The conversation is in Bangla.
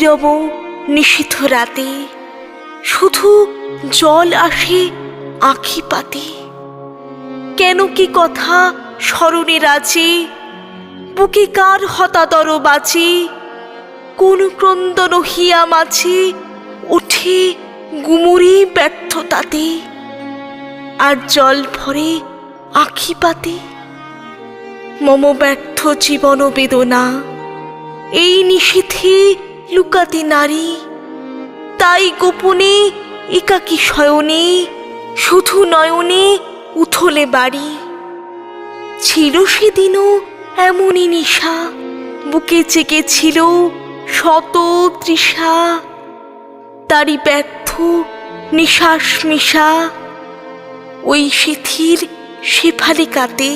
নীরব নিশীথ রাতে, শুধু জল আসে আঁখি পাতে। কেন কি কথা স্মরণে রাজে, বুকে কার হতাদর বাজে, কোন ক্রন্দন হিয়া মাঝে ওঠে গুমরি ব্যর্থতাতে, আর জল ভরে আঁখি পাতে। মম ব্যর্থ জীবন বেদনা এই নিশীথে লুকাতে নারী, তাই গোপনে একাকী শয়নে, শুধু নয়নে উথলে বাড়ি। ছিল সেদিনও এমনই নিশা, বুকে জেগেছিল শত তৃষা, তারি ব্যর্থ নিশ্বাস মিশা ওই শিথির শেফালি কাতে।